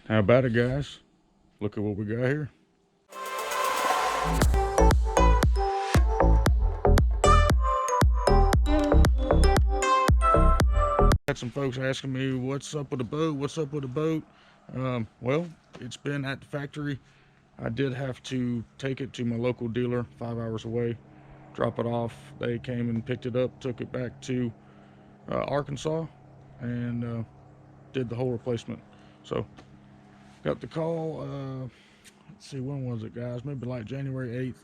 How about it, guys? Look at what we got here. Had some folks asking me, what's up with the boat? What's up with the boat? Well, it's been at the factory. I did have to take it to my local dealer 5 hours away, drop it off. They came and picked it up, took it back to Arkansas, and did the whole replacement. So got the call, let's see, when was it, guys? Maybe like January 8th.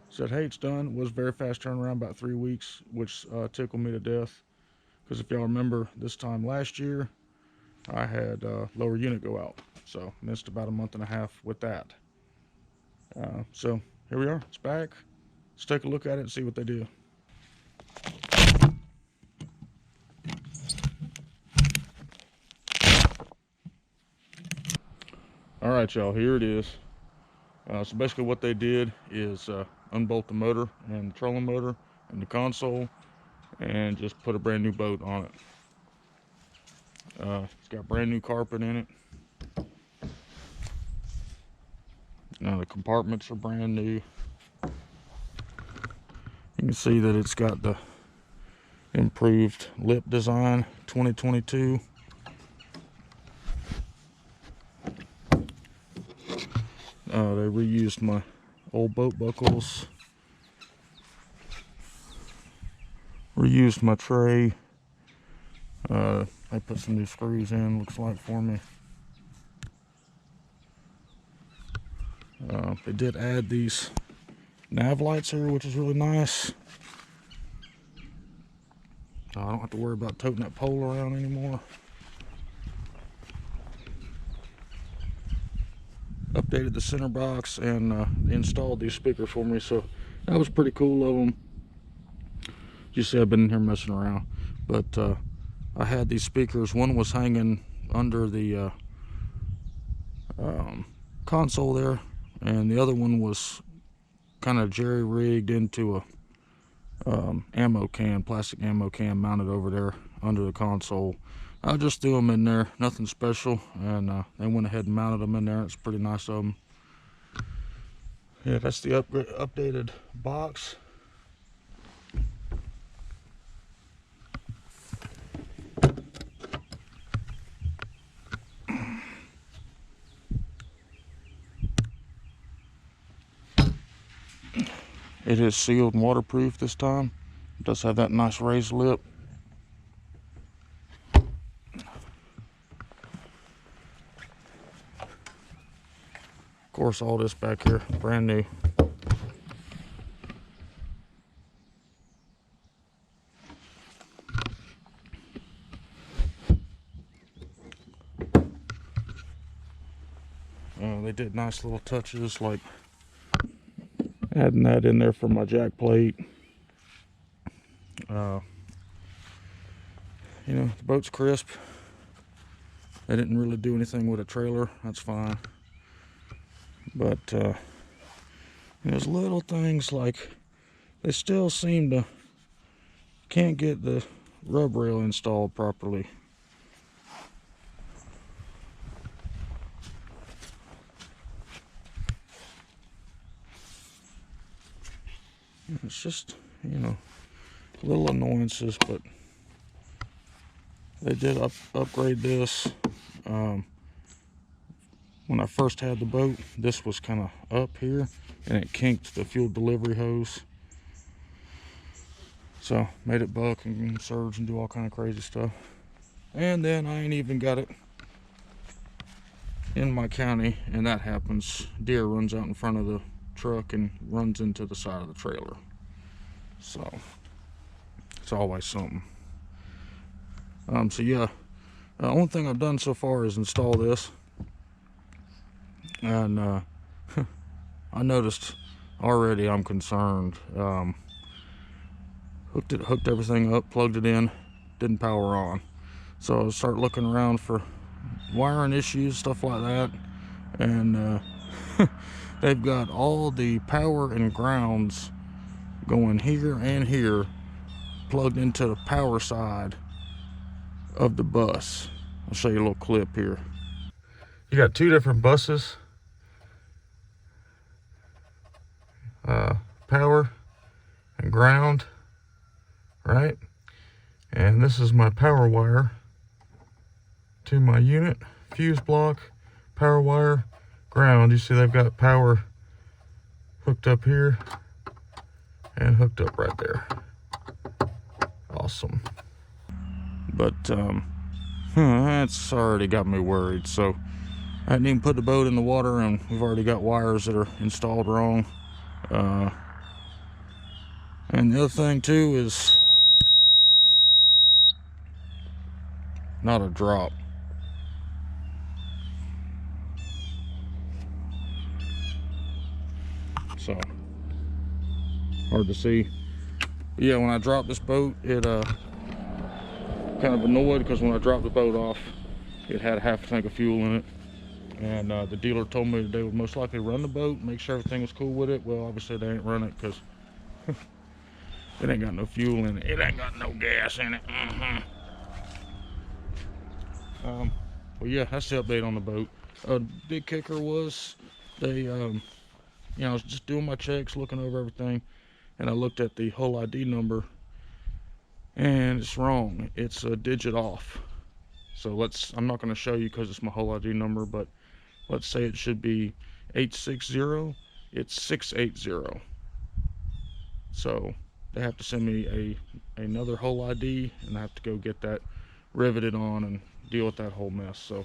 Said, hey, it's done. It was very fast turnaround, about 3 weeks, which tickled me to death. Because if y'all remember, this time last year, I had lower unit go out. So missed about a month and a half with that. So here we are, it's back. Let's take a look at it and see what they do. All right, y'all, here it is. So basically what they did is unbolt the motor and the trolling motor and the console and just put a brand new boat on it. It's got brand new carpet in it. The compartments are brand new. You can see that it's got the improved lip design 2022. They reused my old boat buckles, reused my tray. They put some new screws in, looks like, for me. They did add these nav lights here, which is really nice. I don't have to worry about toting that pole around anymore. Updated the center box and installed these speakers for me, so that was pretty cool of them. You see, I've been in here messing around, but I had these speakers. One was hanging under the console there, and the other one was kind of jerry-rigged into a ammo can, plastic ammo can mounted over there under the console. I just threw them in there, nothing special, and they went ahead and mounted them in there. It's pretty nice of them. Yeah, that's the updated box. It is sealed and waterproof this time. It does have that nice raised lip. Of course, all this back here, brand new. They did nice little touches, like adding that in there for my jack plate. You know, the boat's crisp. They didn't really do anything with a trailer. That's fine. But there's little things like they still seem to can't get the rub rail installed properly. It's just, you know, little annoyances, but they did upgrade this. When I first had the boat, this was kind of up here, and it kinked the fuel delivery hose. So made it buck and surge and do all kind of crazy stuff. And then I ain't even got it in my county, and that happens. Deer runs out in front of the truck and runs into the side of the trailer. So it's always something. So yeah, the only thing I've done so far is install this, and I noticed already I'm concerned. Hooked everything up, plugged it in, didn't power on. So I start looking around for wiring issues, stuff like that, and they've got all the power and grounds going here and here plugged into the power side of the bus. I'll show you a little clip here. You got two different buses, power and ground, right? And this is my power wire to my unit, fuse block, power wire, ground. You see they've got power hooked up here and hooked up right there. Awesome. But that's already got me worried. So I hadn't even put the boat in the water, and we've already got wires that are installed wrong. And the other thing too is not a drop. So hard to see. But yeah, when I dropped this boat, it kind of annoyed because when I dropped the boat off, it had half a tank of fuel in it. And the dealer told me that they would most likely run the boat, make sure everything was cool with it. Well, obviously they ain't run it because it ain't got no fuel in it. It ain't got no gas in it. Well, yeah, that's the update on the boat. Big kicker was they, you know, I was just doing my checks, looking over everything, and I looked at the hull ID number, and it's wrong. It's a digit off. So I'm not going to show you because it's my hull ID number, but let's say it should be 860. It's 680. So they have to send me another hull ID, and I have to go get that riveted on and deal with that whole mess. So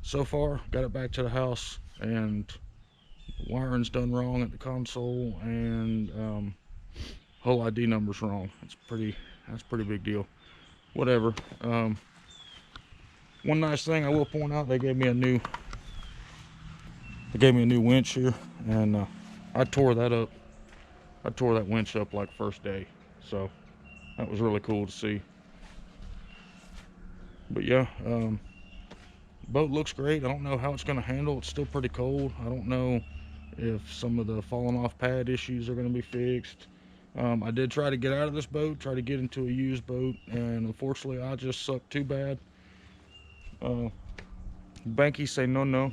so far got it back to the house, and wiring's done wrong at the console, and hull ID number's wrong. That's a pretty big deal. Whatever. One nice thing I will point out, they gave me a new winch here, and I tore that up. I tore that winch up like first day, so that was really cool to see. But yeah, boat looks great. I don't know how it's going to handle. It's still pretty cold. I don't know if some of the falling off pad issues are going to be fixed. I did try to get out of this boat, try to get into a used boat, and unfortunately I just sucked too bad. Bankies say no,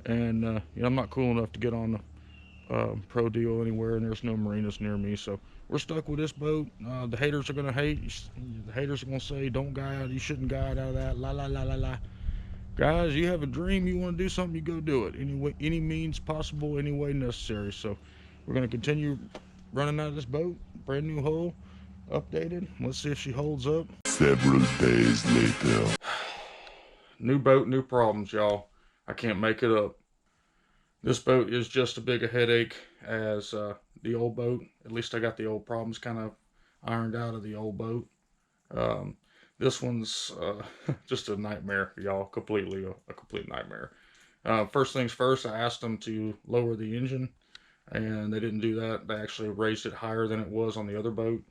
and you know, I'm not cool enough to get on the pro deal anywhere, and there's no marinas near me, so we're stuck with this boat. The haters are gonna hate. The haters are gonna say, "Don't guide. You shouldn't guide out of that." La la la la la. Guys, you have a dream. You want to do something, you go do it. Any means possible, any way necessary. So we're gonna continue running out of this boat. Brand new hull, updated. Let's see if she holds up. Several days later. New boat, new problems, y'all. I can't make it up. This boat is just as big a headache as the old boat. At least I got the old problems kind of ironed out of the old boat. This one's just a nightmare, y'all. Completely a complete nightmare. First things first, I asked them to lower the engine, and they didn't do that. They actually raised it higher than it was on the other boat.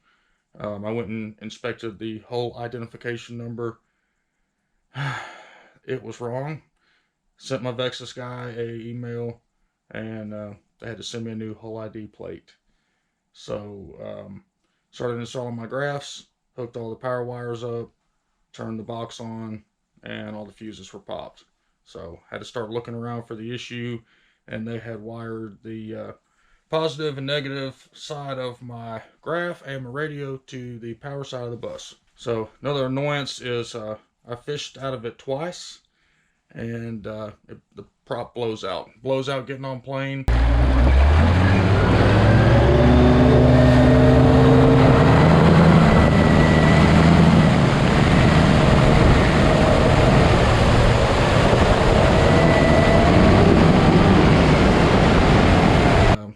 I went and inspected the hull identification number. It was wrong. Sent my Vexus guy a email, and they had to send me a new hull ID plate. So started installing my graphs, hooked all the power wires up, turned the box on, and all the fuses were popped. So had to start looking around for the issue, and they had wired the positive and negative side of my graph and my radio to the power side of the bus. So another annoyance is I fished out of it twice, and the prop blows out getting on plane.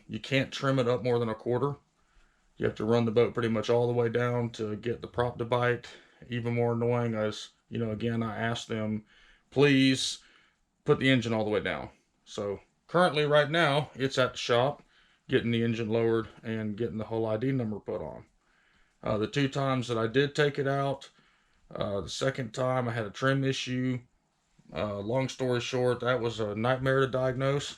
You can't trim it up more than a quarter. You have to run the boat pretty much all the way down to get the prop to bite. Even more annoying as, you know, again, I asked them, please put the engine all the way down. So currently right now it's at the shop getting the engine lowered and getting the whole ID number put on. The two times that I did take it out, the second time I had a trim issue. Long story short, that was a nightmare to diagnose.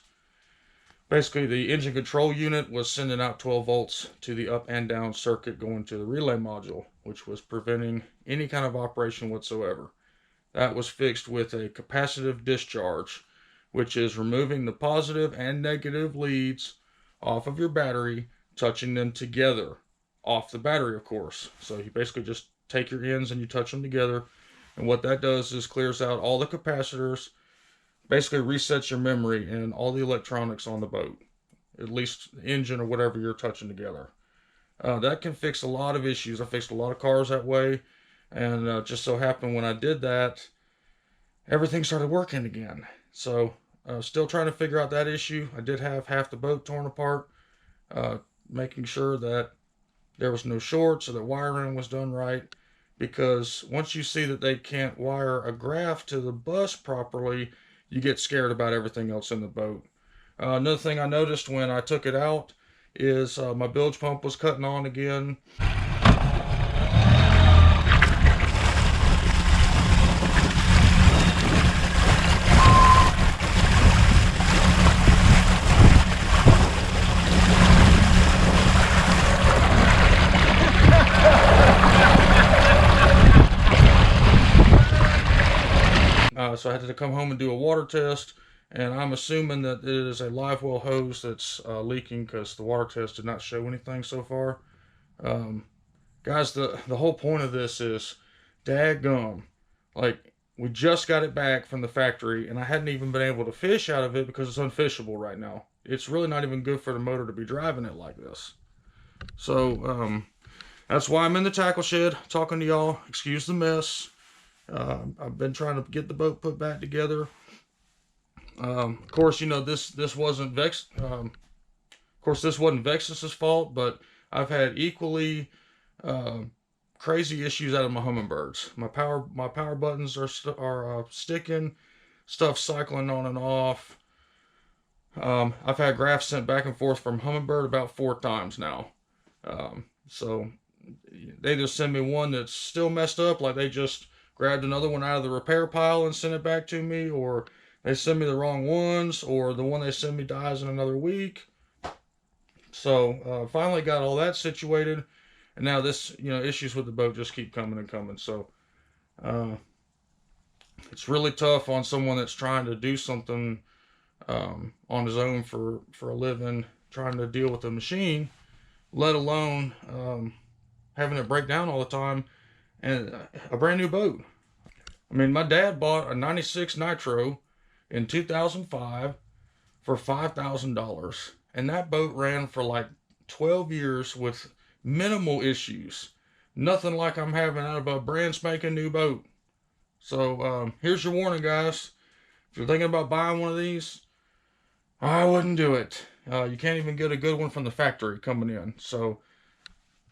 Basically, the engine control unit was sending out 12 volts to the up and down circuit going to the relay module, which was preventing any kind of operation whatsoever. that was fixed with a capacitive discharge, which is removing the positive and negative leads off of your battery, touching them together off the battery, of course. So you basically just take your ends and you touch them together, and what that does is clears out all the capacitors, basically resets your memory and all the electronics on the boat, at least the engine or whatever you're touching together. That can fix a lot of issues. I fixed a lot of cars that way, and just so happened when I did that, everything started working again. So still trying to figure out that issue. I did have half the boat torn apart, making sure that there was no shorts or the wiring was done right, because once you see that they can't wire a graph to the bus properly, you get scared about everything else in the boat. Another thing I noticed when I took it out is my bilge pump was cutting on again. So I had to come home and do a water test, and I'm assuming that it is a live well hose that's leaking, because the water test did not show anything so far. Guys, the whole point of this is, daggum, like, we just got it back from the factory, and I hadn't even been able to fish out of it because it's unfishable right now. It's really not even good for the motor to be driving it like this. So that's why I'm in the tackle shed talking to y'all. Excuse the mess. I've been trying to get the boat put back together. Of course, you know, this wasn't of course, this wasn't Vexus's fault, but I've had equally crazy issues out of my Humminbirds. My power buttons are sticking, stuff cycling on and off. I've had graphs sent back and forth from Humminbird about 4 times now. So they just send me one that's still messed up, like they just grabbed another one out of the repair pile and sent it back to me, or they send me the wrong ones, or the one they send me dies in another week. So finally got all that situated, and now this, you know, issues with the boat just keep coming and coming. So it's really tough on someone that's trying to do something on his own for a living, trying to deal with a machine, let alone having it break down all the time, and a brand new boat. I mean, my dad bought a 96 Nitro in 2005 for $5,000, and that boat ran for like 12 years with minimal issues. Nothing like I'm having out of a brand spanking new boat. So here's your warning, guys. If you're thinking about buying one of these, I wouldn't do it. You can't even get a good one from the factory coming in. So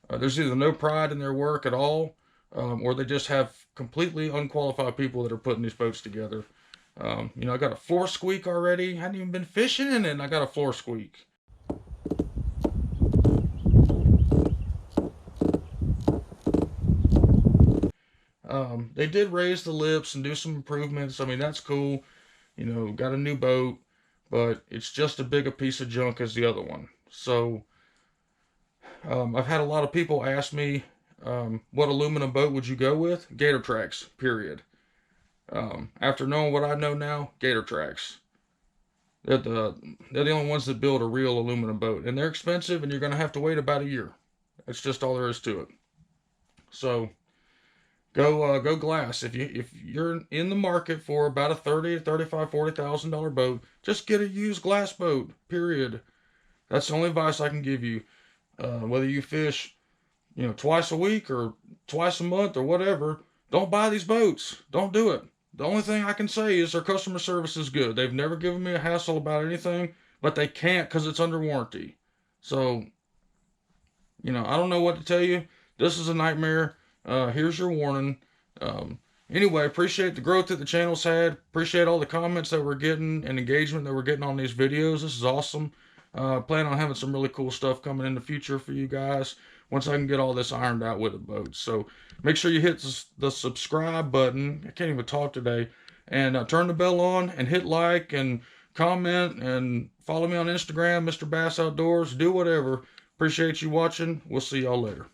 there's either no pride in their work at all, or they just have completely unqualified people that are putting these boats together. You know, I got a floor squeak already. I hadn't even been fishing in it, and I got a floor squeak. They did raise the lips and do some improvements. I mean, that's cool. You know, got a new boat, but it's just as big a piece of junk as the other one. So I've had a lot of people ask me, what aluminum boat would you go with? Gator Tracks, period. After knowing what I know now, Gator Tracks. They're the only ones that build a real aluminum boat, and they're expensive, and you're going to have to wait about a year. That's just all there is to it. So go glass. If you're in the market for about a $30,000 to $35,000, $40,000 boat, just get a used glass boat. Period. That's the only advice I can give you. Whether you fish, you know, twice a week or twice a month or whatever, don't buy these boats. Don't do it. The only thing I can say is their customer service is good. They've never given me a hassle about anything, but they can't because it's under warranty. So, you know, I don't know what to tell you. This is a nightmare. Here's your warning. Anyway, appreciate the growth that the channel's had. Appreciate all the comments that we're getting and engagement that we're getting on these videos. This is awesome. Plan on having some really cool stuff coming in the future for you guys once I can get all this ironed out with the boat. So make sure you hit the subscribe button. I can't even talk today. And turn the bell on and hit like and comment and follow me on Instagram, Mr. Bass Outdoors. Do whatever. Appreciate you watching. We'll see y'all later.